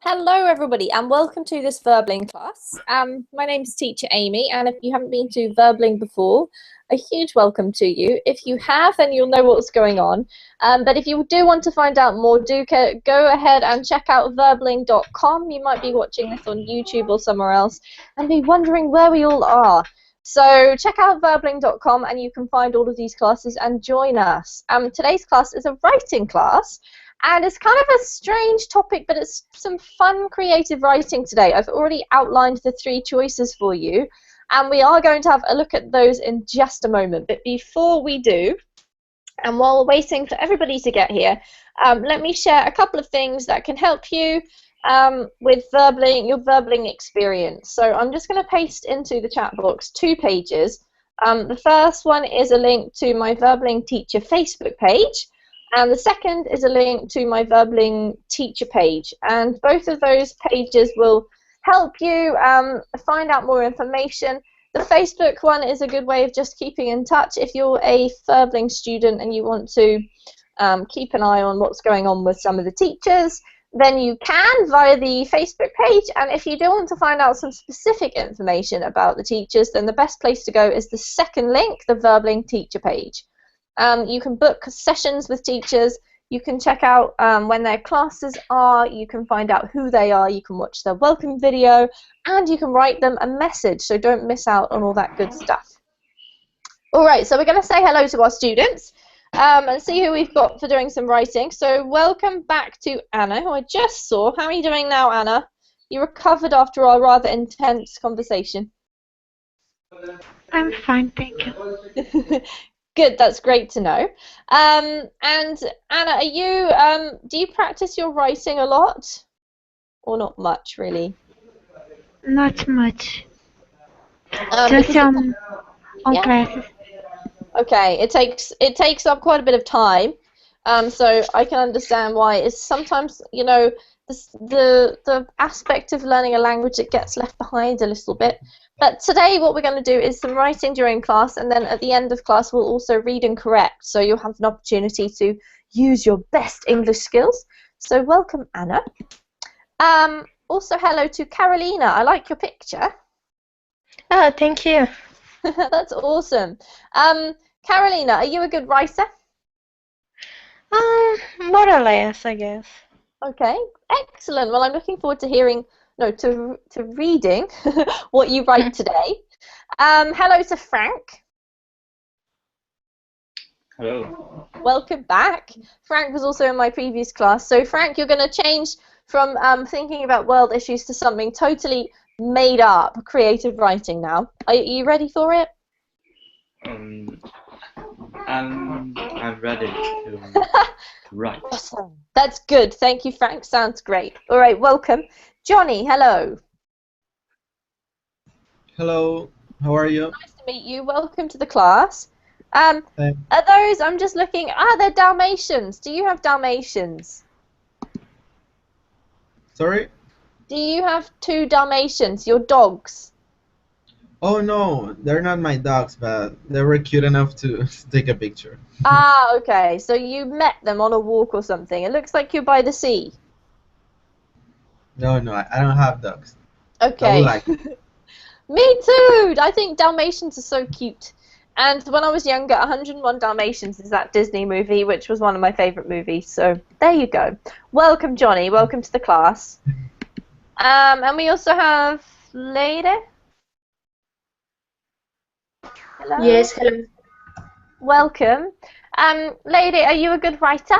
Hello, everybody, and welcome to this Verbling class. My name is Teacher Amy, and if you haven't been to Verbling before, a huge welcome to you. If you have, then you'll know what's going on. But if you do want to find out more, go ahead and check out verbling.com. You might be watching this on YouTube or somewhere else and be wondering where we all are. So check out verbling.com and you can find all of these classes and join us. Today's class is a writing class. And it's kind of a strange topic, but it's some fun, creative writing today. I've already outlined the 3 choices for you, and we are going to have a look at those in just a moment. But before we do, and while we're waiting for everybody to get here, let me share a couple of things that can help you with your verbling experience. So I'm just going to paste into the chat box 2 pages. The first one is a link to my Verbling Teacher Facebook page. And the second is a link to my Verbling teacher page. And both of those pages will help you find out more information. The Facebook one is a good way of just keeping in touch. If you're a Verbling student and you want to keep an eye on what's going on with some of the teachers, then you can via the Facebook page. And if you do want to find out some specific information about the teachers, then the best place to go is the second link, the Verbling teacher page. You can book sessions with teachers, you can check out when their classes are, you can find out who they are, you can watch their welcome video, and you can write them a message, so don't miss out on all that good stuff. Alright, so we're going to say hello to our students and see who we've got for doing some writing. So welcome back to Anna, who I just saw. How are you doing now, Anna? You recovered after our rather intense conversation. I'm fine, thank you. Good, that's great to know. And Anna, are you do you practice your writing a lot, or not much really? Not much. Just on classes. Okay, it takes up quite a bit of time. So I can understand why it's sometimes, you know, the aspect of learning a language that gets left behind a little bit. But today what we're going to do is some writing during class, and then at the end of class we'll also read and correct, so you'll have an opportunity to use your best English skills. So welcome, Anna. Also hello to Carolina. I like your picture. Oh, thank you. That's awesome. Carolina, are you a good writer? More or less, I guess. Okay, excellent. Well, I'm looking forward to hearing, no, to reading what you write today. Hello to Frank. Hello. Welcome back. Frank was also in my previous class. So Frank, you're going to change from thinking about world issues to something totally made up, creative writing now. Are you ready for it? I'm ready to write. Awesome. That's good. Thank you, Frank. Sounds great. All right, welcome. Johnny, hello. Hello, how are you? Nice to meet you. Welcome to the class. Are those, I'm just looking, they're Dalmatians. Do you have Dalmatians? Sorry? Do you have 2 Dalmatians, your dogs? Oh no, they're not my dogs, but they were cute enough to take a picture. Okay. So you met them on a walk or something. It looks like you're by the sea. No, I don't have dogs. Okay. I would like it. Me too! I think Dalmatians are so cute. And when I was younger, 101 Dalmatians is that Disney movie, which was one of my favourite movies. So there you go. Welcome, Johnny. Welcome to the class. And we also have Lady. Hello. Yes, hello. Welcome. Lady, are you a good writer?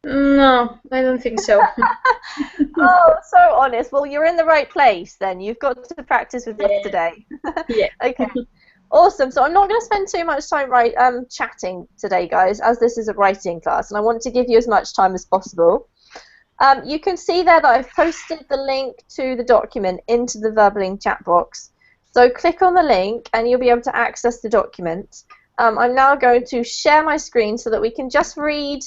No, I don't think so. Oh, so honest. Well, you're in the right place then. You've got to practice with us today. Yeah. Okay. Awesome. So I'm not going to spend too much time chatting today, guys, as this is a writing class, and I want to give you as much time as possible. You can see there that I've posted the link to the document into the Verbling chat box. So click on the link and you'll be able to access the document. I'm now going to share my screen so that we can just read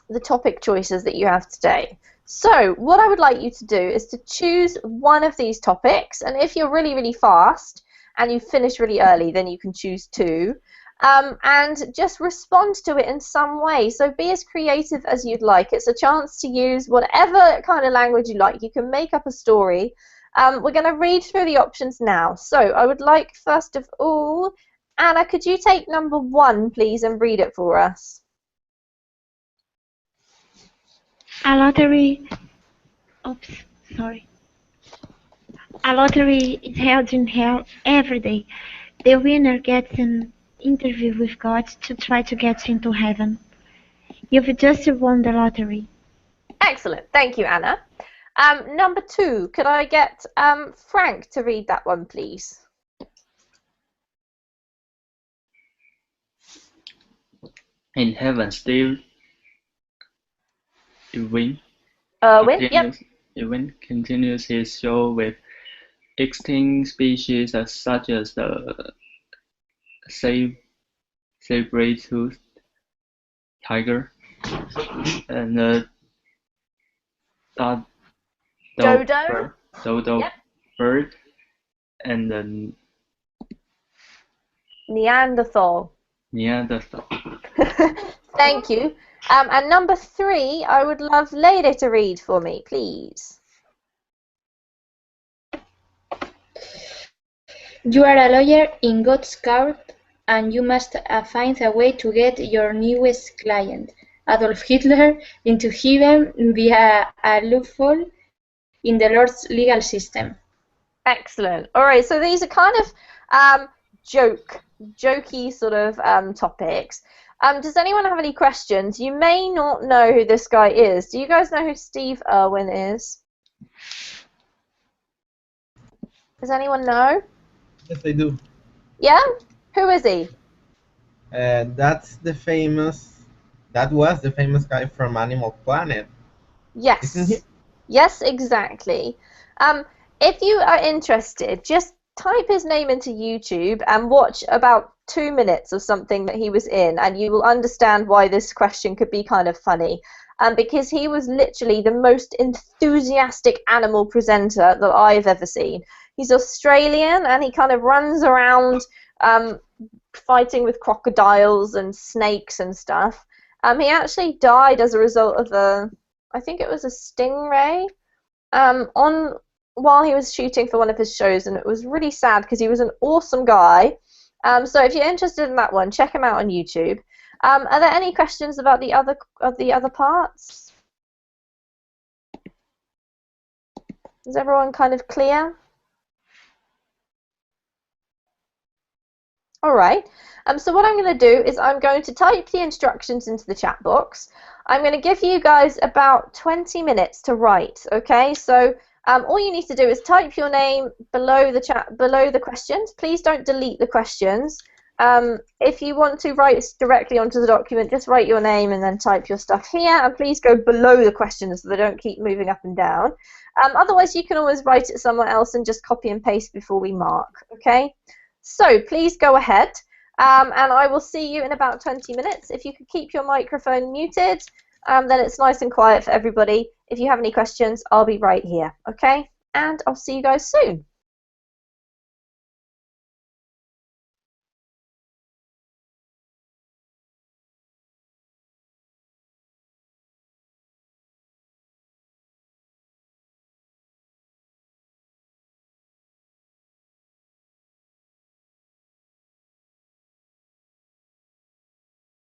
the topic choices that you have today. So what I would like you to do is to choose one of these topics, and if you're really, really fast and you finish really early, then you can choose 2. and just respond to it in some way. So be as creative as you'd like. It's a chance to use whatever kind of language you like. You can make up a story. We're going to read through the options now. So I would like, first of all, Anna, could you take number 1, please, and read it for us? A lottery. Oops, sorry. A lottery is held in hell every day. The winner gets an interview with God to try to get into heaven. You've just won the lottery. Excellent. Thank you, Anna. Number 2, could I get Frank to read that one, please? In heaven, Steve Irwin Yep. continues his show with extinct species such as the saber-toothed tiger and the dodo Yep. bird and the Neanderthal. Neanderthal. Thank you. And number 3, I would love Lady to read for me, please. You are a lawyer in God's court, and you must find a way to get your newest client, Adolf Hitler, into heaven via a loophole in the Lord's legal system. Excellent. All right, so these are kind of jokey sort of topics. Does anyone have any questions? You may not know who this guy is. Do you guys know who Steve Irwin is? Does anyone know? Yes, I do. Yeah? Who is he? That was the famous guy from Animal Planet. Yes. Isn't he? Yes, exactly. If you are interested, just type his name into YouTube and watch about 2 minutes of something that he was in, and you will understand why this question could be kind of funny. Because he was literally the most enthusiastic animal presenter that I've ever seen. He's Australian, and he kind of runs around fighting with crocodiles and snakes and stuff. He actually died as a result of I think it was a stingray, while he was shooting for one of his shows, and it was really sad because he was an awesome guy. So if you're interested in that one, check him out on YouTube. Are there any questions about the other parts? Is everyone kind of clear? All right. So what I'm going to do is I'm going to type the instructions into the chat box. I'm going to give you guys about 20 minutes to write. Okay. So all you need to do is type your name below the questions. Please don't delete the questions. If you want to write directly onto the document, just write your name and then type your stuff here. And please go below the questions so they don't keep moving up and down. Otherwise, you can always write it somewhere else and just copy and paste before we mark. Okay. So please go ahead, and I will see you in about 20 minutes. If you could keep your microphone muted, then it's nice and quiet for everybody. If you have any questions, I'll be right here, okay? And I'll see you guys soon.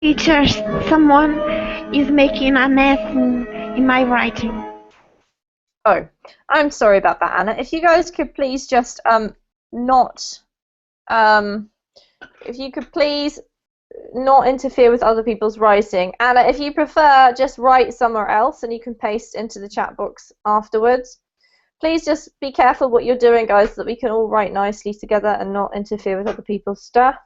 Teachers, someone is making a mess in my writing. Oh, I'm sorry about that, Anna. If you guys could please just if you could please not interfere with other people's writing. Anna, if you prefer, just write somewhere else and you can paste into the chat box afterwards. Please just be careful what you're doing, guys, so that we can all write nicely together and not interfere with other people's stuff.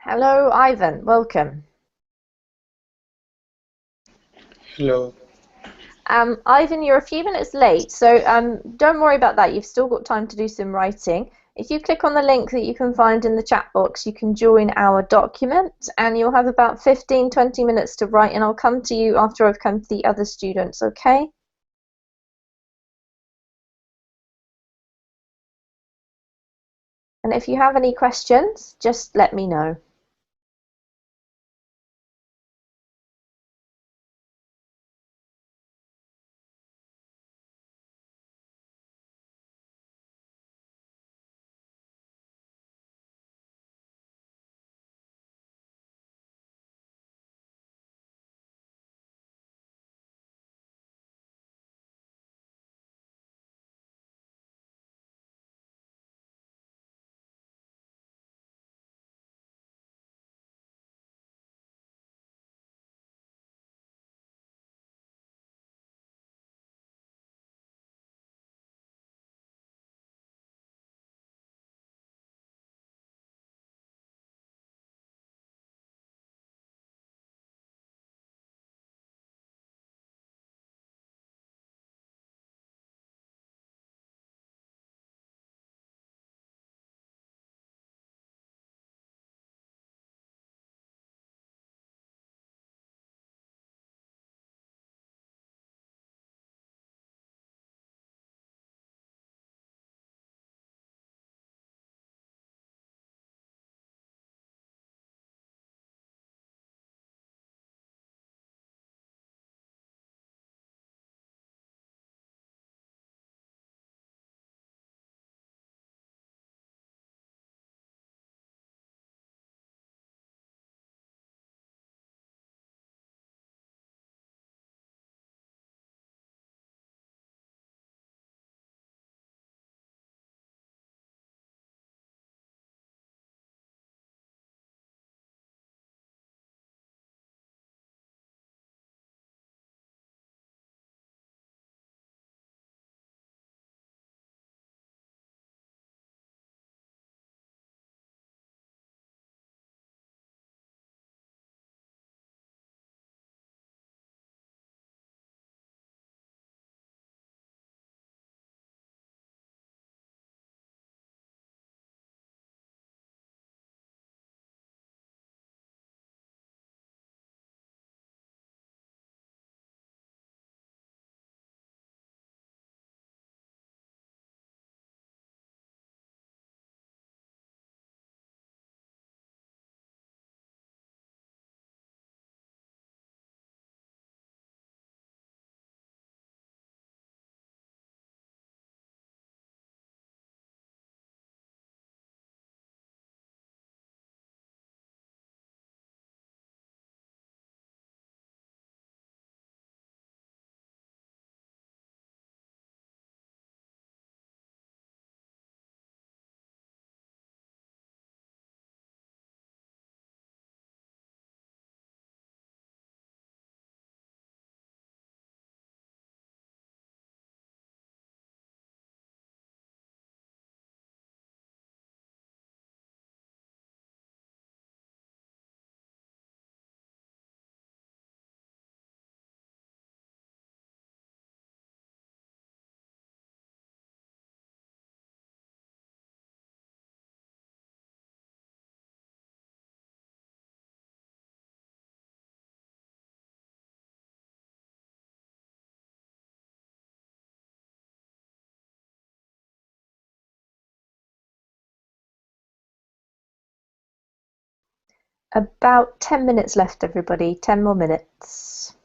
Hello, Ivan. Welcome. Hello. Ivan, you're a few minutes late, so don't worry about that. You've still got time to do some writing. If you click on the link that you can find in the chat box, you can join our document, and you'll have about 15-20 minutes to write, and I'll come to you after I've come to the other students, okay? And if you have any questions, just let me know. About 10 minutes left, everybody. 10 more minutes.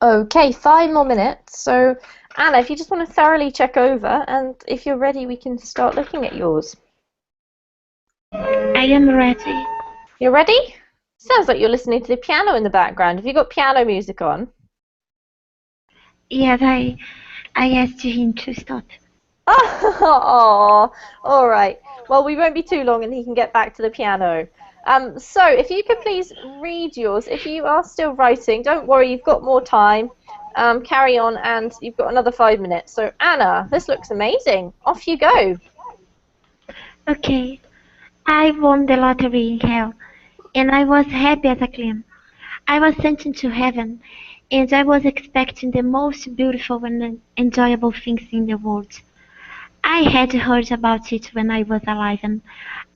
Okay, 5 more minutes. So, Anna, if you just want to thoroughly check over, and if you're ready, we can start looking at yours. I am ready. You're ready? Sounds like you're listening to the piano in the background. Have you got piano music on? Yes, I asked him to stop. Oh, all right. Well, we won't be too long, and he can get back to the piano. So if you could please read yours. If you are still writing, don't worry, you've got more time. Carry on, and you've got another 5 minutes. So Anna, this looks amazing. Off you go. Okay. I won the lottery in hell, and I was happy as a clam. I was sent into heaven, and I was expecting the most beautiful and enjoyable things in the world. I had heard about it when I was alive, and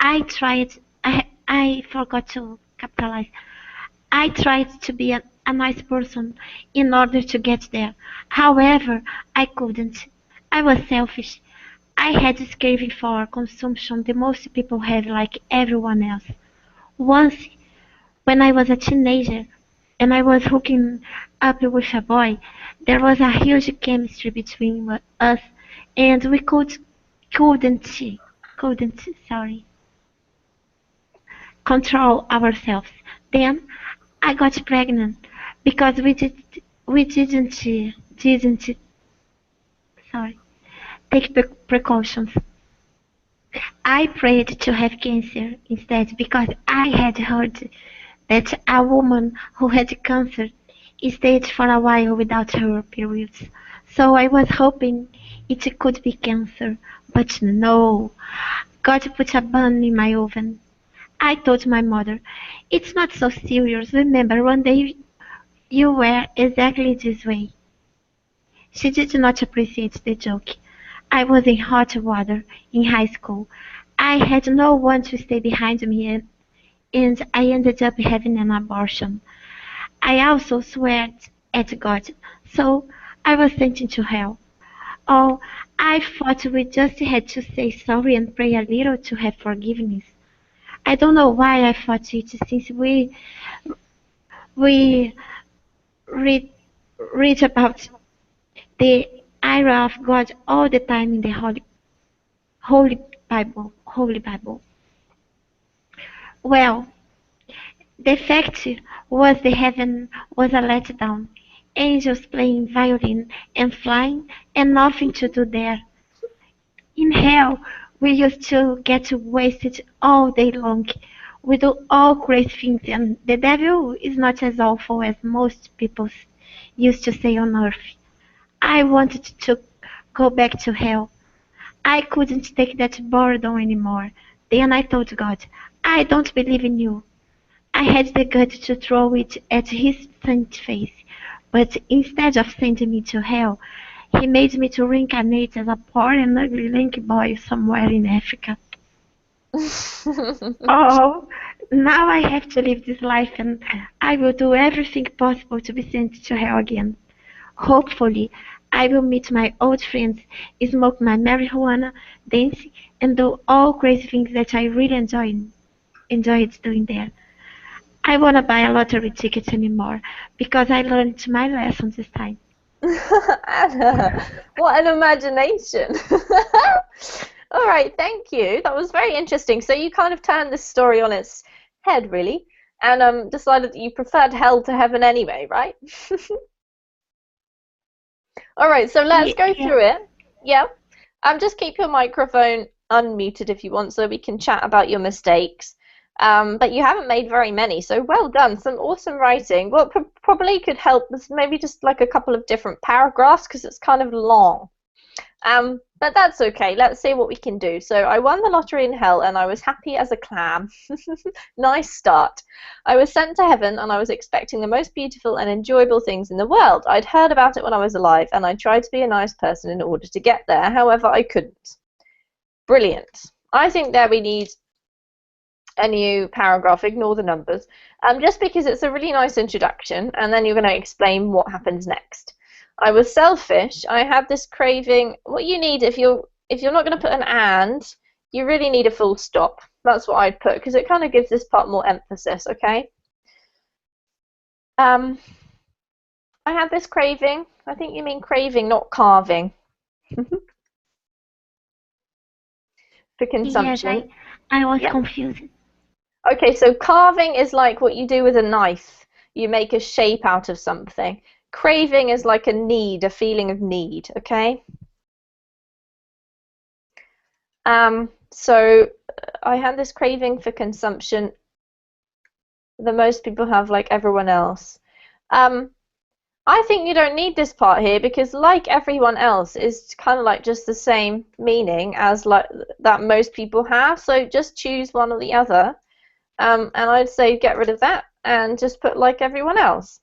I forgot to capitalize. I tried to be a nice person in order to get there. However, I couldn't. I was selfish. I had this craving for consumption the most people have, like everyone else. Once, when I was a teenager and I was hooking up with a boy, there was a huge chemistry between us, and we couldn't, sorry, control ourselves. Then I got pregnant because we didn't, sorry, take precautions. I prayed to have cancer instead because I had heard that a woman who had cancer stayed for a while without her periods. So I was hoping it could be cancer, but no. God put a bun in my oven. I told my mother, "It's not so serious. Remember, one day you were exactly this way." She did not appreciate the joke. I was in hot water in high school. I had no one to stay behind me, and I ended up having an abortion. I also swore at God, so I was sent into hell. Oh, I thought we just had to say sorry and pray a little to have forgiveness. I don't know why I thought it, since we read read about the ira of God all the time in the Holy Bible. Holy Bible. Well, the fact was the heaven was a letdown. Angels playing violin and flying, and nothing to do there. In hell, we used to get wasted all day long. We do all crazy things, and the devil is not as awful as most people used to say on earth. I wanted to go back to hell. I couldn't take that boredom anymore. Then I told God, "I don't believe in you." I had the guts to throw it at his saint face, but instead of sending me to hell, he made me to reincarnate as a poor and ugly lanky boy somewhere in Africa. Oh, now I have to live this life, and I will do everything possible to be sent to hell again. Hopefully, I will meet my old friends, smoke my marijuana, dance, and do all crazy things that I really enjoyed doing there. I won't buy a lottery ticket anymore because I learned my lesson this time. Anna, what an imagination. All right, thank you. That was very interesting. So you kind of turned this story on its head, really, and decided that you preferred hell to heaven anyway, right? All right, so let's go through it. Yeah. Just keep your microphone unmuted if you want so we can chat about your mistakes. But you haven't made very many, so well done. Some awesome writing. What probably could help is maybe just like a couple of different paragraphs because it's kind of long. But that's okay. Let's see what we can do. So I won the lottery in hell and I was happy as a clam. Nice start. I was sent to heaven and I was expecting the most beautiful and enjoyable things in the world. I'd heard about it when I was alive and I tried to be a nice person in order to get there. However, I couldn't. Brilliant. I think that we need a new paragraph. Ignore the numbers. Just because it's a really nice introduction and then you're going to explain what happens next. I was selfish. I had this craving. What you need if you're not going to put an and, you really need a full stop. That's what I'd put because it kind of gives this part more emphasis, okay? I I had this craving. I think you mean craving, not carving. For Yes, consumption. I was Yep. confused. Okay, so carving is like what you do with a knife. You make a shape out of something. Craving is like a need, a feeling of need, okay? So I had this craving for consumption that most people have, like everyone else. I think you don't need this part here because, like everyone else, is kind of like just the same meaning as like that most people have. So just choose one or the other. And I'd say get rid of that and just put like everyone else.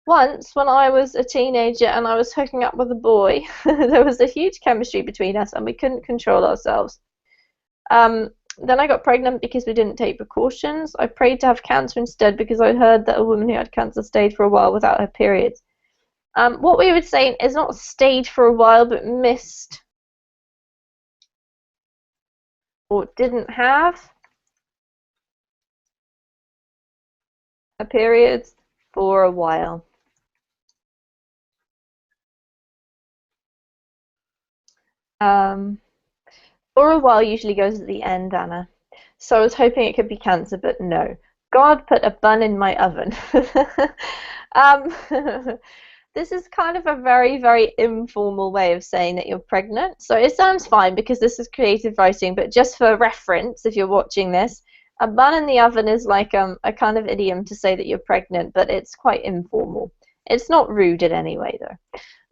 Once, when I was a teenager and I was hooking up with a boy, there was a huge chemistry between us and we couldn't control ourselves. Then I got pregnant because we didn't take precautions. I prayed to have cancer instead because I heard that a woman who had cancer stayed for a while without her periods. What we would say is not stayed for a while, but missed or didn't have a period for a while. For a while usually goes at the end, Anna. So I was hoping it could be cancer, but no. God put a bun in my oven. This is kind of a very, very informal way of saying that you're pregnant. So it sounds fine because this is creative writing, but just for reference, if you're watching this, a bun in the oven is like a kind of idiom to say that you're pregnant, but it's quite informal. It's not rude in any way, though.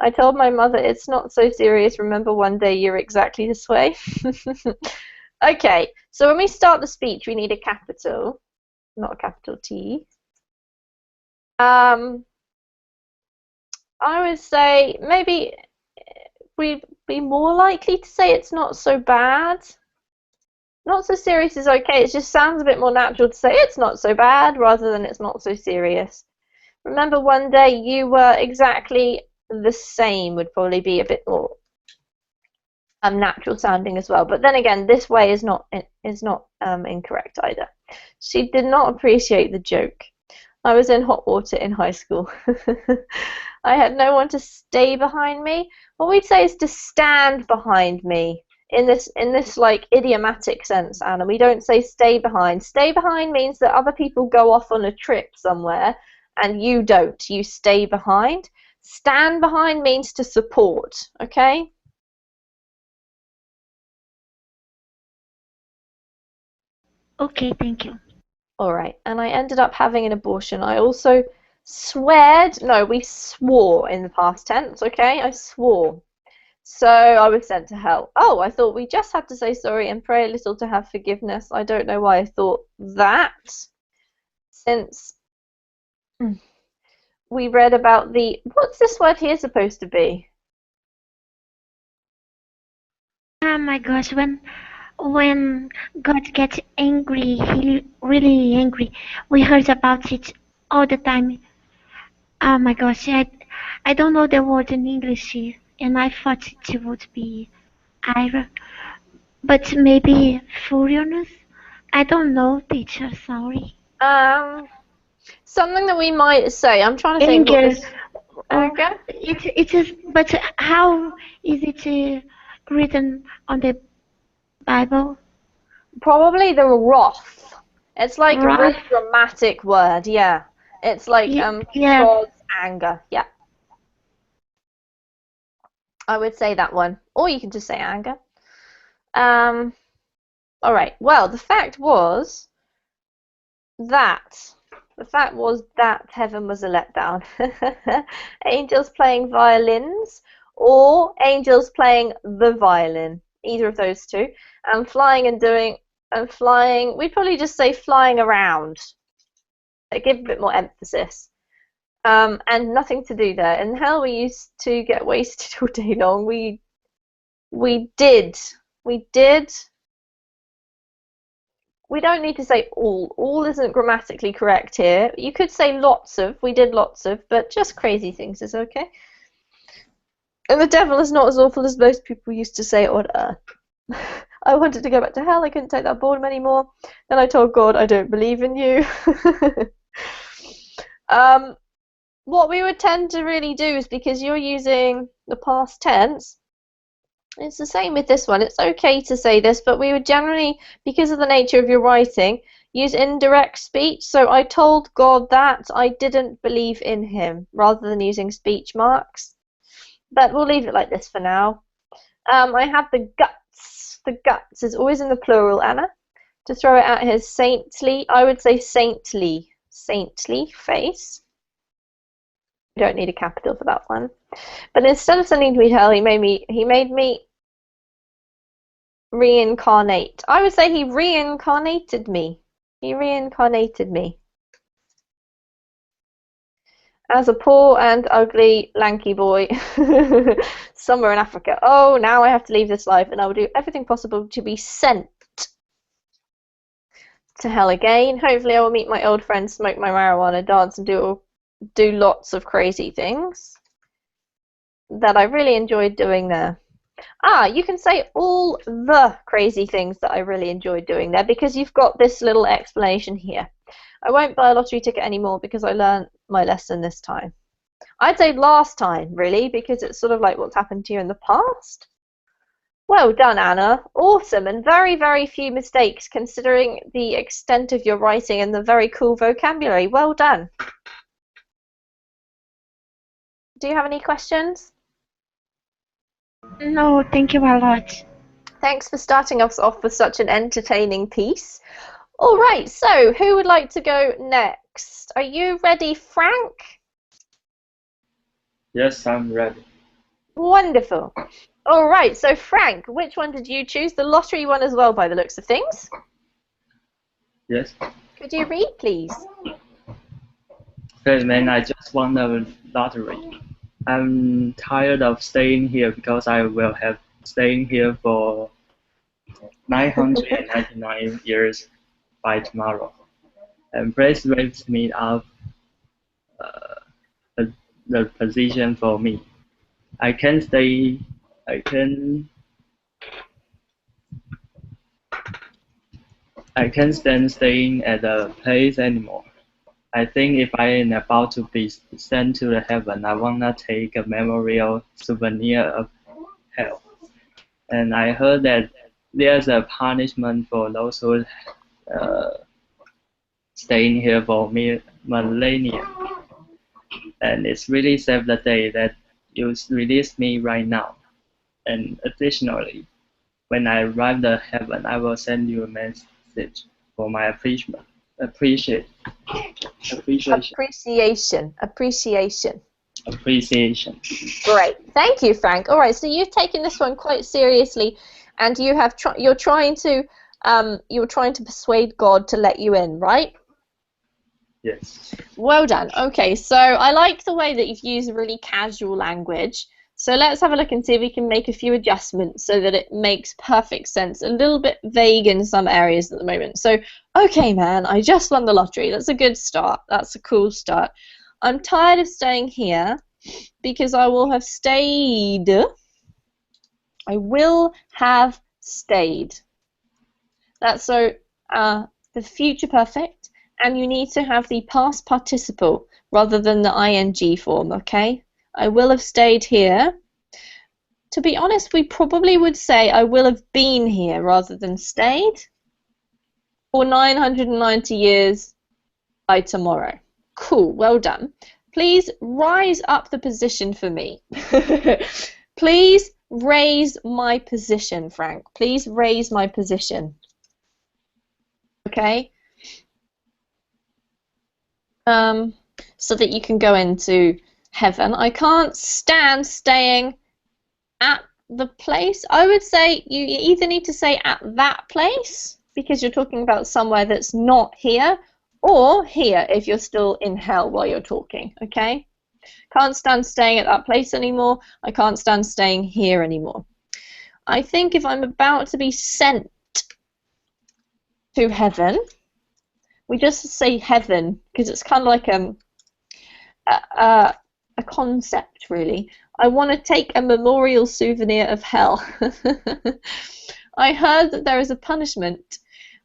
I told my mother it's not so serious. Remember, one day you're exactly this way. Okay, so when we start the speech, we need a capital, not a capital T. I would say maybe we'd be more likely to say it's not so bad. Not so serious is okay. It just sounds a bit more natural to say it's not so bad rather than it's not so serious. Remember, one day you were exactly the same would probably be a bit more natural sounding as well. But then again, this way is not incorrect either. She did not appreciate the joke. I was in hot water in high school. I had no one to stay behind me. What we'd say is to stand behind me in this like idiomatic sense, Anna. We don't say stay behind. Stay behind means that other people go off on a trip somewhere and you don't. You stay behind. Stand behind means to support, okay? Okay, thank you. All right, and I ended up having an abortion. I also we swore in the past tense, okay? I swore. So I was sent to hell. Oh, I thought we just had to say sorry and pray a little to have forgiveness. I don't know why I thought that, since we read about what's this word here supposed to be? Oh my gosh, when God gets angry, he really angry. We heard about it all the time. Oh my gosh, I don't know the word in English, and I thought it would be ira, but maybe furious. I don't know, teacher. Sorry. Something that we might say. I'm trying to think. Anger. Anger. It is, but how is it written on the Bible? Probably the wrath. It's like a really Wrath. dramatic word, yeah. It's like Yeah. God's anger, yeah. I would say that one. Or you can just say anger. Alright, well, the fact was that heaven was a letdown. Angels playing violins or angels playing the violin. Either of those two. And flying, we'd probably just say flying around. Give a bit more emphasis. And nothing to do there. In hell we used to get wasted all day long. We did. We don't need to say all. All isn't grammatically correct here. You could say lots of. We did lots of, but just crazy things is okay. And the devil is not as awful as most people used to say on earth. I wanted to go back to hell. I couldn't take that boredom anymore. Then I told God, I don't believe in you. what we would tend to really do is, because you're using the past tense, it's the same with this one. It's okay to say this, but we would generally, because of the nature of your writing, use indirect speech. So I told God that I didn't believe in him, rather than using speech marks. But we'll leave it like this for now. I have the guts. The guts is always in the plural, Anna. To throw it at his saintly, I would say saintly face. You don't need a capital for that one. But instead of sending me to hell, he made me reincarnate. I would say he reincarnated me. He reincarnated me as a poor and ugly lanky boy somewhere in Africa. Oh, now I have to leave this life, and I will do everything possible to be sent to hell again. Hopefully I will meet my old friends, smoke my marijuana, dance, and do lots of crazy things that I really enjoyed doing there. You can say all the crazy things that I really enjoyed doing there, because you've got this little explanation here. I won't buy a lottery ticket anymore because I learned my lesson this time. I'd say last time, really, because it's sort of like what's happened to you in the past. Well done, Anna. Awesome, and very, very few mistakes considering the extent of your writing and the very cool vocabulary. Well done. Do you have any questions? No, thank you a lot. Thanks for starting us off with such an entertaining piece. All right, so who would like to go next? Are you ready, Frank? Yes, I'm ready. Wonderful. All right, so Frank, which one did you choose? The lottery one as well, by the looks of things. Yes. Could you read, please? Okay, man, I just won the lottery. I'm tired of staying here because I will have staying here for 999 years by tomorrow. And please raise me up the position for me. I can't stand staying at the place anymore. I think if I am about to be sent to the heaven, I wanna take a memorial souvenir of hell. And I heard that there's a punishment for those who staying here for millennia. And it's really sad the day that you release me right now. And additionally, when I arrive at heaven, I will send you a message for my appreciation. Great, thank you, Frank. All right, so you've taken this one quite seriously, and you're trying to persuade God to let you in, right? Yes. Well done. Okay, so I like the way that you've used really casual language. So let's have a look and see if we can make a few adjustments so that it makes perfect sense. A little bit vague in some areas at the moment. So, okay, man, I just won the lottery. That's a good start. That's a cool start. I'm tired of staying here because I will have stayed. I will have stayed. That's so the future perfect, and you need to have the past participle rather than the ing form, okay? I will have stayed here. To be honest, we probably would say I will have been here rather than stayed for 990 years by tomorrow. Cool, well done. Please rise up the position for me. Please raise my position, Frank. Please raise my position. Okay? So that you can go into heaven. I can't stand staying at the place. I would say you either need to say at that place because you're talking about somewhere that's not here, or here if you're still in hell while you're talking, okay? Can't stand staying at that place anymore. I can't stand staying here anymore. I think if I'm about to be sent to heaven, we just say heaven because it's kind of like a concept, really. I want to take a memorial souvenir of hell. I heard that there is a punishment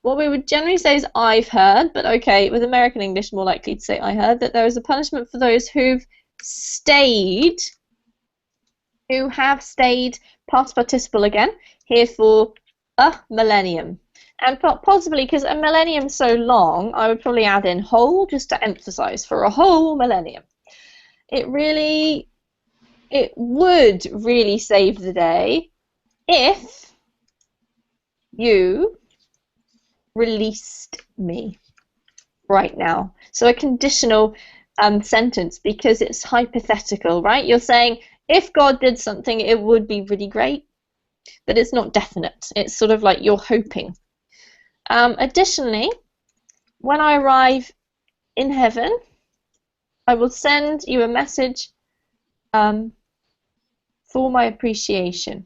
what we would generally say is I've heard, but okay, with American English, more likely to say I heard, that there is a punishment for those who have stayed, past participle again, here for a millennium. And possibly, because a millennium is so long, I would probably add in whole, just to emphasize, for a whole millennium. It would really save the day if you released me right now. So a conditional sentence, because it's hypothetical, right? You're saying, if God did something, it would be really great, but it's not definite. It's sort of like you're hoping. Additionally, when I arrive in heaven, I will send you a message for my appreciation.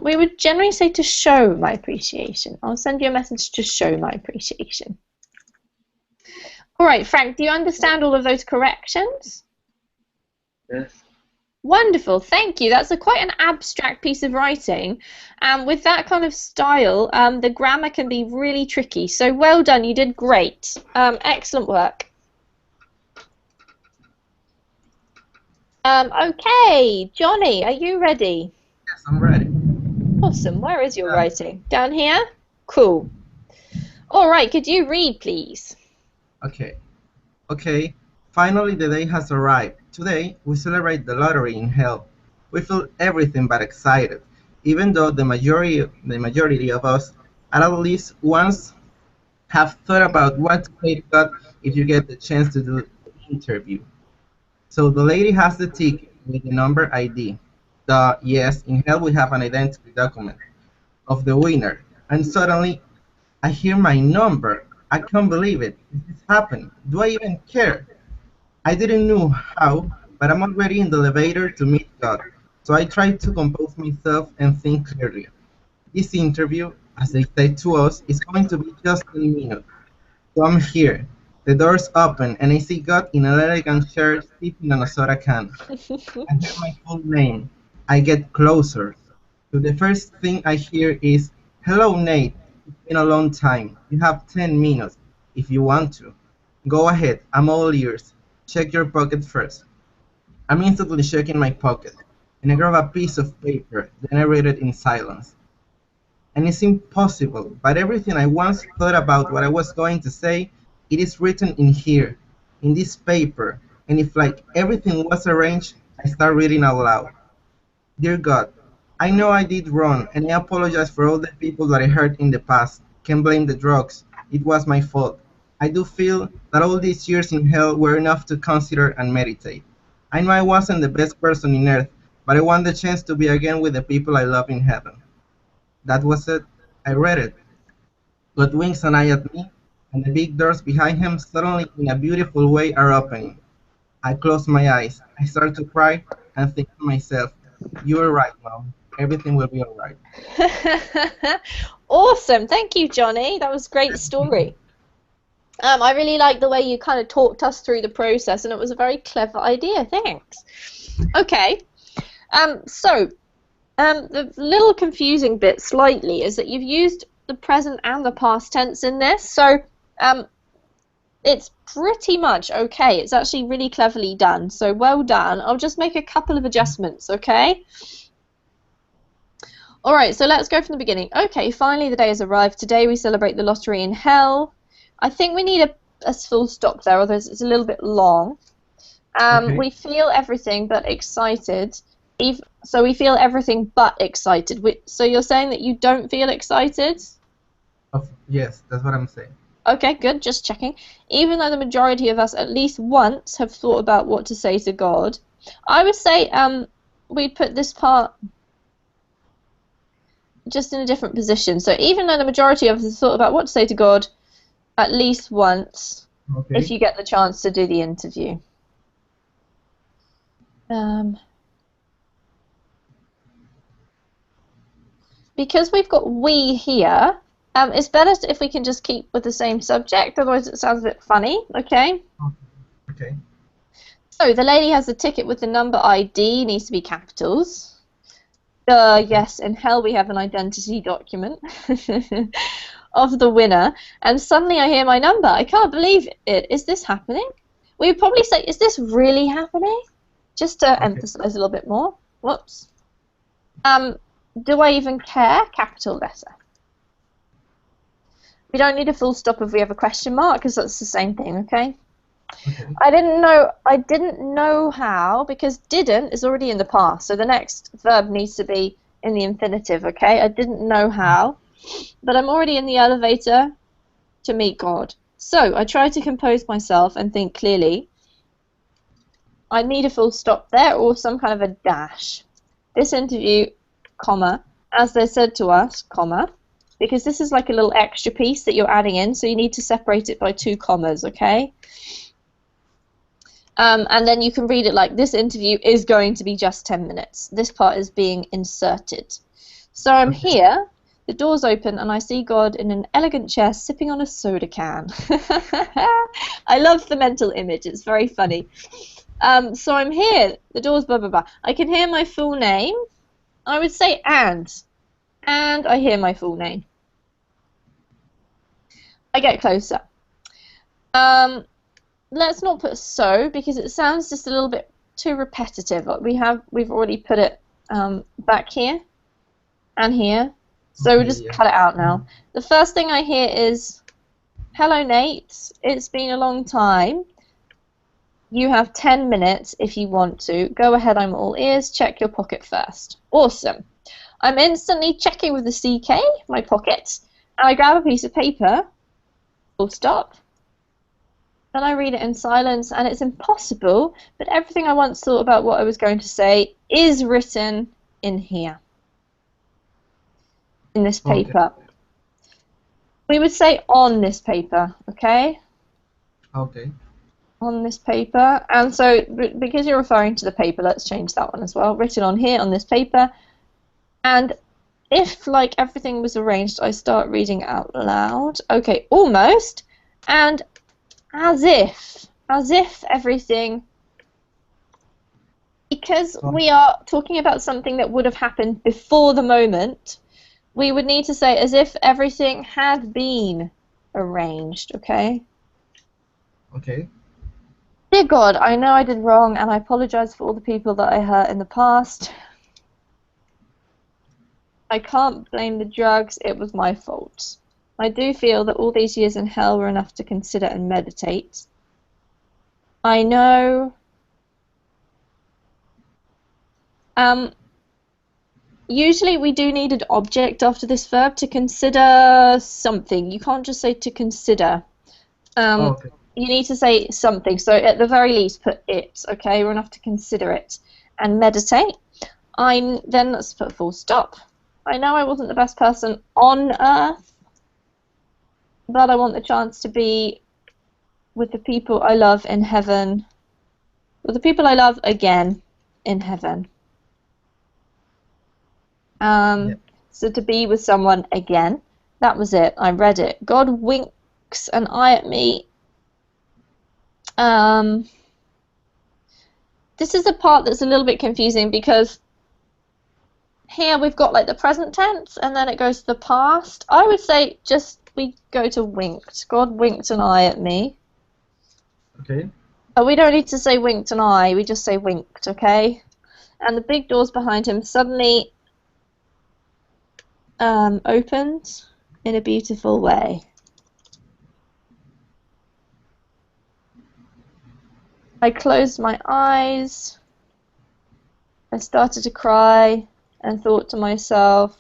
We would generally say to show my appreciation. I'll send you a message to show my appreciation. All right, Frank, do you understand all of those corrections? Yes. Wonderful, thank you. That's quite an abstract piece of writing. With that kind of style, the grammar can be really tricky. So well done, you did great. Excellent work. Okay, Johnny, are you ready? Yes, I'm ready. Awesome. Where is your writing? Down here? Cool. All right, could you read, please? Okay. Finally, the day has arrived. Today, we celebrate the lottery in hell. We feel everything but excited, even though the majority of us, at least once, have thought about what to say to God if you get the chance to do the interview. So the lady has the ticket with the number ID. Yes, in hell we have an identity document of the winner. And suddenly, I hear my number. I can't believe it. This is happening. Do I even care? I didn't know how, but I'm already in the elevator to meet God. So I try to compose myself and think clearly. This interview, as they say to us, is going to be just 10 minutes. So I'm here. The doors open and I see God in an elegant chair sipping on a soda can. I hear my full name. I get closer. So the first thing I hear is, "Hello, Nate. It's been a long time. You have 10 minutes if you want to. Go ahead. I'm all ears. Check your pocket first." I'm instantly checking my pocket, and I grab a piece of paper, then I read it in silence. And it's impossible, but everything I once thought about what I was going to say, it is written in here, in this paper, and if like everything was arranged, I start reading out loud. "Dear God, I know I did wrong, and I apologize for all the people that I hurt in the past. Can't blame the drugs. It was my fault. I do feel that all these years in hell were enough to consider and meditate. I know I wasn't the best person in earth, but I want the chance to be again with the people I love in heaven." That was it. I read it. God winks an eye at me, and the big doors behind him suddenly in a beautiful way are opening. I close my eyes. I start to cry and think to myself, "You were right, Mom. Everything will be all right." Awesome. Thank you, Johnny. That was a great story. I really like the way you kind of talked us through the process, and it was a very clever idea. Thanks. Okay. The little confusing bit slightly is that you've used the present and the past tense in this. So it's pretty much okay. It's actually really cleverly done. So well done. I'll just make a couple of adjustments, okay? All right, so let's go from the beginning. Okay, finally the day has arrived. Today we celebrate the lottery in hell. I think we need a full stop there, otherwise it's a little bit long. Okay. We feel everything but excited. So we feel everything but excited. So you're saying that you don't feel excited? Yes, that's what I'm saying. Okay, good, just checking. Even though the majority of us at least once have thought about what to say to God, I would say we'd put this part just in a different position. So even though the majority of us have thought about what to say to God at least once, Okay. if you get the chance to do the interview. Because we've got we here, it's better if we can just keep with the same subject, otherwise it sounds a bit funny, okay? Okay. So the lady has a ticket with the number ID, needs to be capitals. Yes, in hell we have an identity document. of the winner, and suddenly I hear my number. I can't believe it. Is this happening? We would probably say, is this really happening? Just to emphasize a little bit more. Whoops. Do I even care? Capital letter. We don't need a full stop if we have a question mark, because that's the same thing, okay? I didn't know how, because didn't is already in the past, so the next verb needs to be in the infinitive, okay? I didn't know how, but I'm already in the elevator to meet God. So I try to compose myself and think clearly. I need a full stop there or some kind of a dash. This interview, comma, as they said to us, comma, because this is like a little extra piece that you're adding in, so you need to separate it by 2 commas, okay? And then you can read it like, this interview is going to be just 10 minutes. This part is being inserted. So I'm here, the door's open, and I see God in an elegant chair sipping on a soda can. I love the mental image, it's very funny. So I'm here, the door's blah, blah, blah. I can hear my full name. I would say and I hear my full name. I get closer. Let's not put so, because it sounds just a little bit too repetitive. We've already put it back here and here, so we'll just cut it out now. The first thing I hear is, hello Nate, it's been a long time. You have 10 minutes if you want to. Go ahead, I'm all ears. Check your pocket first. Awesome. I'm instantly checking with the CK, my pocket, and I grab a piece of paper, full stop. Then I read it in silence, and it's impossible, but everything I once thought about what I was going to say is written in here, in this paper. Okay. We would say on this paper, okay? Okay. On this paper, and so because you're referring to the paper, let's change that one as well. Written on here, on this paper, and if, like, everything was arranged, I start reading out loud. Okay, almost, and as if everything, because we are talking about something that would have happened before the moment, we would need to say as if everything had been arranged, okay? Okay. Dear God, I know I did wrong, and I apologize for all the people that I hurt in the past. I can't blame the drugs, it was my fault. I do feel that all these years in hell were enough to consider and meditate. I know. Usually we do need an object after this verb to consider something. You can't just say to consider. Okay. You need to say something. So at the very least, put it. Okay, we're enough to consider it and meditate. Then let's put full stop. I know I wasn't the best person on earth, but I want the chance to be with the people I love in heaven. With the people I love again in heaven. So to be with someone again. That was it. I read it. God winks an eye at me. This is the part that's a little bit confusing, because here we've got like the present tense and then it goes to the past. I would say just we go to winked. God winked an eye at me. Okay. But we don't need to say winked an eye, we just say winked, okay? And the big doors behind him suddenly opened in a beautiful way. I closed my eyes, I started to cry and thought to myself,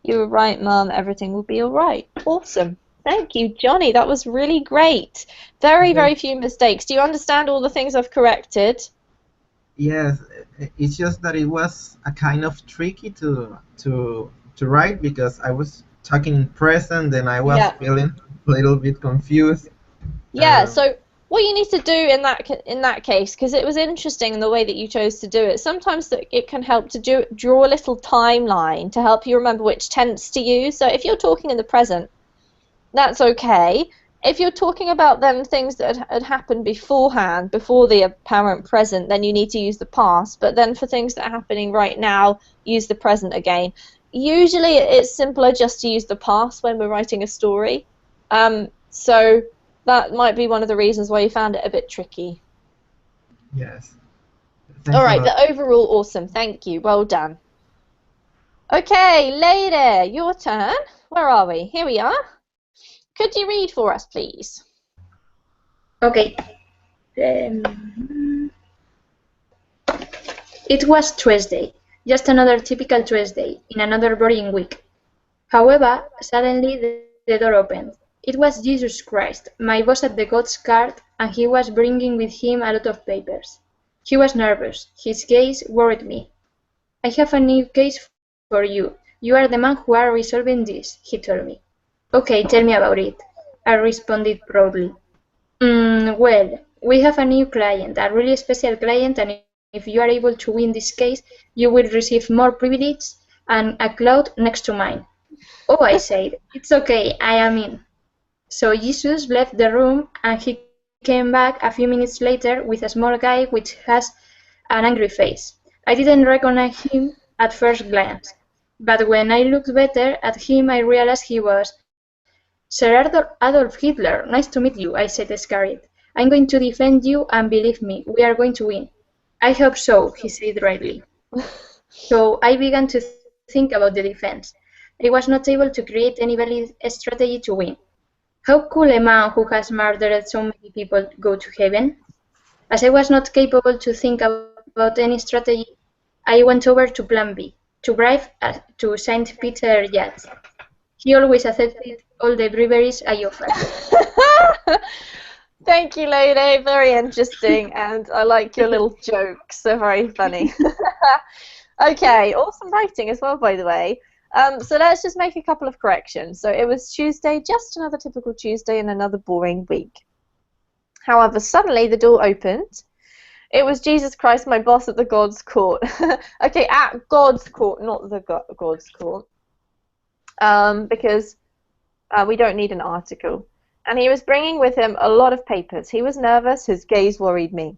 you were right, Mum, everything will be alright. Awesome. Thank you, Johnny, that was really great. Very, very few mistakes. Do you understand all the things I've corrected? Yes, it's just that it was a kind of tricky to write, because I was talking in present, then I was feeling a little bit confused. Yeah, so what you need to do in that case, because it was interesting in the way that you chose to do it, sometimes it can help to draw a little timeline to help you remember which tense to use. So if you're talking in the present, that's okay. If you're talking about them things that had happened beforehand, before the apparent present, then you need to use the past. But then for things that are happening right now, use the present again. usually it's simpler just to use the past when we're writing a story. So that might be one of the reasons why you found it a bit tricky. Yes. Thanks All a right, lot. but overall, awesome. Thank you. Well done. Okay, Lady, your turn. Where are we? Here we are. Could you read for us, please? Okay. It was Tuesday, just another typical Tuesday, in another boring week. However, suddenly the door opened. It was Jesus Christ, my boss at the God's Card, and he was bringing with him a lot of papers. He was nervous. His gaze worried me. I have a new case for you. You are the man who are resolving this, he told me. Okay, tell me about it, I responded proudly. Well, we have a new client, a really special client, and if you are able to win this case, you will receive more privileges and a cloud next to mine. Oh, I said, it's okay, I am in. So Jesus left the room and he came back a few minutes later with a small guy which has an angry face. I didn't recognize him at first glance, but when I looked better at him, I realized he was Sir Adolf Hitler. Nice to meet you, I said scared. I'm going to defend you, and believe me, we are going to win. I hope so, he said dryly. So I began to think about the defense. I was not able to create any valid strategy to win. How could a man who has murdered so many people go to heaven? As I was not capable to think about any strategy, I went over to Plan B, to bribe to St. Peter Yacht. He always accepted all the briberies I offered. Thank you, Lady. Very interesting, and I like your little jokes. They're very funny. Okay, awesome writing as well, by the way. So let's just make a couple of corrections. So it was Tuesday, just another typical Tuesday in another boring week. However, suddenly the door opened. It was Jesus Christ, my boss at the God's Court. Okay, at God's Court, not the God's Court. Because we don't need an article. And he was bringing with him a lot of papers. He was nervous. His gaze worried me.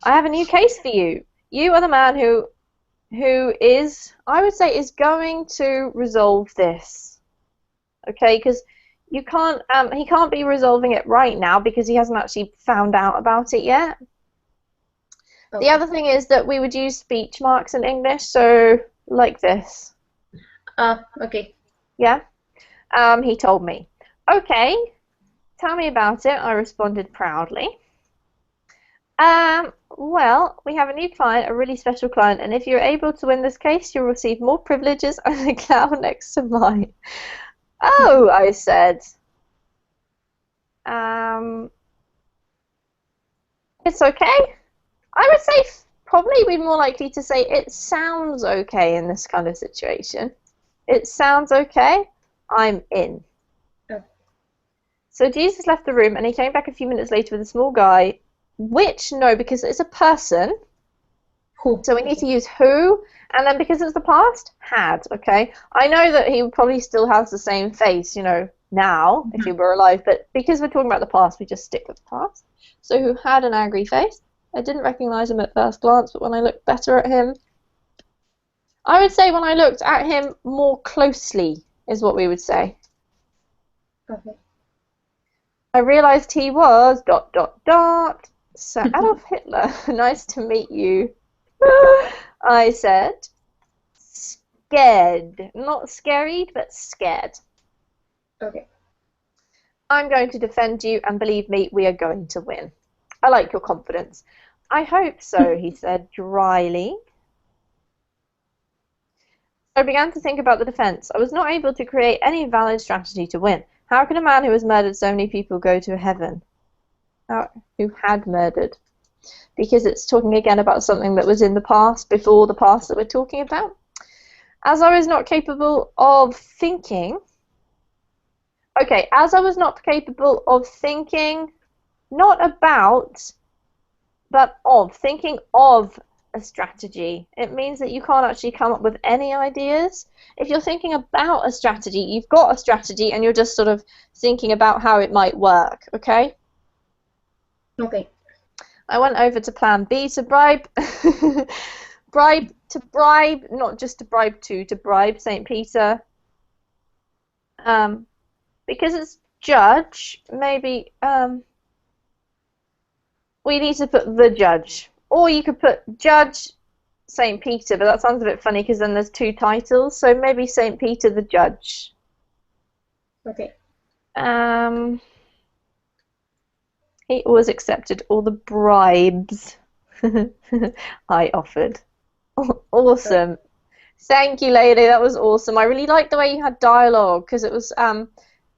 I have a new case for you. You are the man who is, I would say, is going to resolve this. Okay, because you can't. He can't be resolving it right now because he hasn't actually found out about it yet. Okay. The other thing is that we would use speech marks in English, so like this. Okay. Yeah. He told me. Okay. Tell me about it, I responded proudly. Well, we have a new client, a really special client, and if you're able to win this case, you'll receive more privileges and a cloud next to mine. Oh, I said. It's okay. I would say probably we'd more likely to say it sounds okay in this kind of situation. It sounds okay. I'm in. So Jesus left the room and he came back a few minutes later with a small guy, which, no, because it's a person. Who? So we need to use who, and then because it's the past, had, okay? I know that he probably still has the same face, you know, now, if he were alive, but because we're talking about the past, we just stick with the past. So who had an angry face. I didn't recognize him at first glance, but when I looked better at him, I would say when I looked at him more closely is what we would say. Okay. I realized he was ... Sir Adolf Hitler. Nice to meet you. I said, scared. Not scaried, but scared. Okay. I'm going to defend you, and believe me, we are going to win. I like your confidence. I hope so, he said dryly. I began to think about the defense. I was not able to create any valid strategy to win. How can a man who has murdered so many people go to heaven? Who had murdered? Because it's talking again about something that was in the past, before the past that we're talking about. As I was not capable of thinking... Okay, as I was not capable of thinking, not about, but of, thinking of a strategy. It means that you can't actually come up with any ideas. If you're thinking about a strategy, you've got a strategy and you're just sort of thinking about how it might work, okay? Okay. I went over to Plan B to bribe to bribe, not just to bribe to bribe St. Peter. Because it's judge, maybe we need to put the judge. Or you could put Judge St. Peter, but that sounds a bit funny because then there's two titles, so maybe St. Peter the Judge. Okay. He always accepted all the bribes I offered. Awesome. Thank you, lady. That was awesome. I really liked the way you had dialogue because it was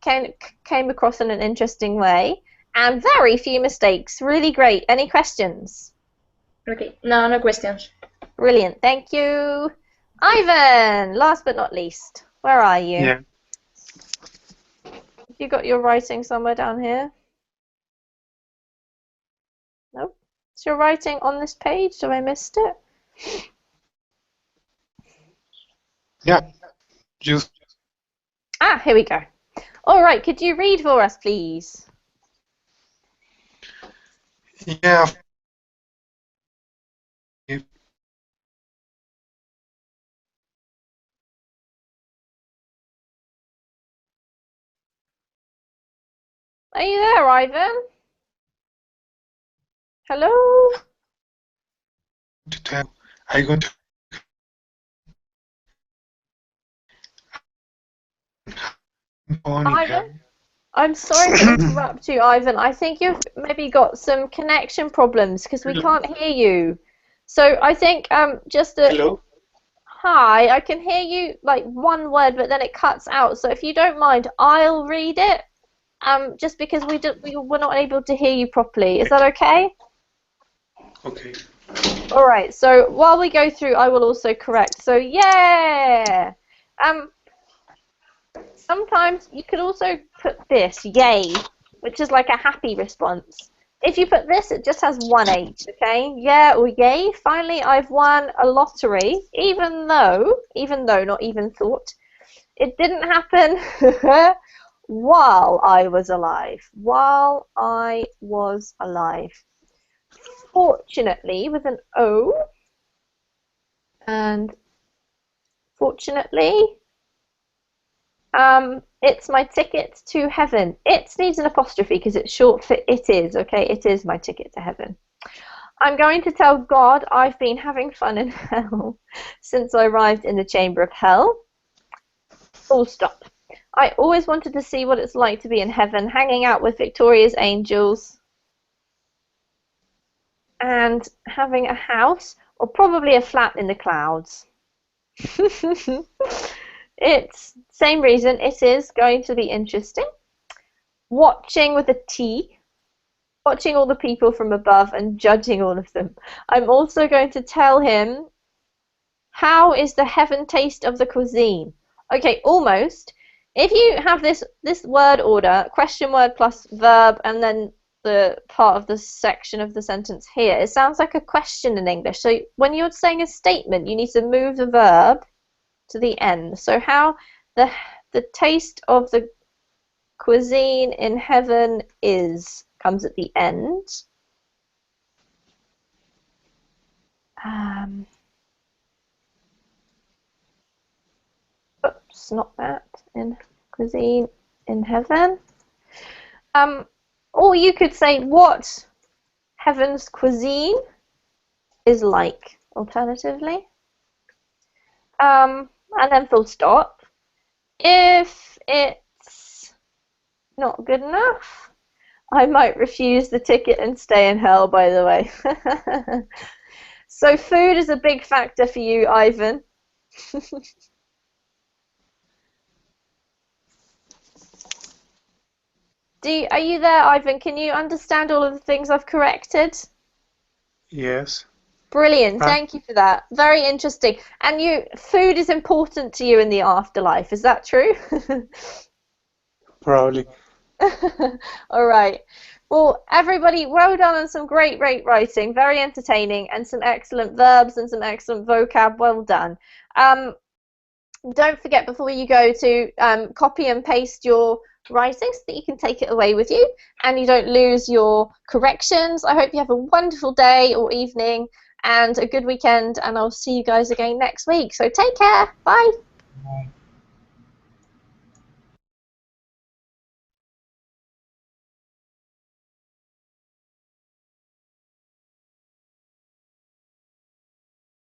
came across in an interesting way and very few mistakes. Really great. Any questions? Okay. No questions. Brilliant. Thank you. Ivan, last but not least. Where are you? Yeah. You got your writing somewhere down here? Nope. Is your writing on this page? So I missed it? Yeah. Just. Ah, here we go. All right. Could you read for us, please? Yeah. Are you there, Ivan? Hello? To tell. I going to. Ivan? I'm sorry to interrupt you, Ivan. I think you've maybe got some connection problems because we can't hear you. So I think just a... Hello? Hi, I can hear you like one word, but then it cuts out. So if you don't mind, I'll read it. Just because we were not able to hear you properly. Is that okay? Okay. All right. So while we go through, I will also correct. So yeah. Sometimes you could also put this, yay, which is like a happy response. If you put this, it just has one H, okay? Yeah or yay. Finally, I've won a lottery, even though, not even thought, it didn't happen while I was alive. While I was alive. Fortunately, with an O, and fortunately, it's my ticket to heaven. It needs an apostrophe because it's short for it is, okay? It is my ticket to heaven. I'm going to tell God I've been having fun in hell since I arrived in the chamber of hell. Full stop. I always wanted to see what it's like to be in heaven, hanging out with Victoria's angels and having a house or probably a flat in the clouds. It's same reason. It is going to be interesting. Watching with a T. Watching all the people from above and judging all of them. I'm also going to tell him how is the heaven taste of the cuisine. Okay, almost. If you have this word order, question word plus verb, and then the part of the section of the sentence here, it sounds like a question in English. So when you're saying a statement, you need to move the verb to the end. So how the taste of the cuisine in heaven comes at the end. Oops, not that. In cuisine in heaven. Or you could say what heaven's cuisine is like, alternatively. And then full stop. If it's not good enough, I might refuse the ticket and stay in hell, by the way. So food is a big factor for you, Ivan. Are you there, Ivan? Can you understand all of the things I've corrected? Yes. Brilliant, thank you for that. Very interesting. And food is important to you in the afterlife, is that true? Probably. All right. Well, everybody, well done on some great writing, very entertaining, and some excellent verbs and some excellent vocab. Well done. Don't forget before you go to copy and paste your writing so that you can take it away with you and you don't lose your corrections. I hope you have a wonderful day or evening. and a good weekend, and I'll see you guys again next week. So take care. Bye. Bye.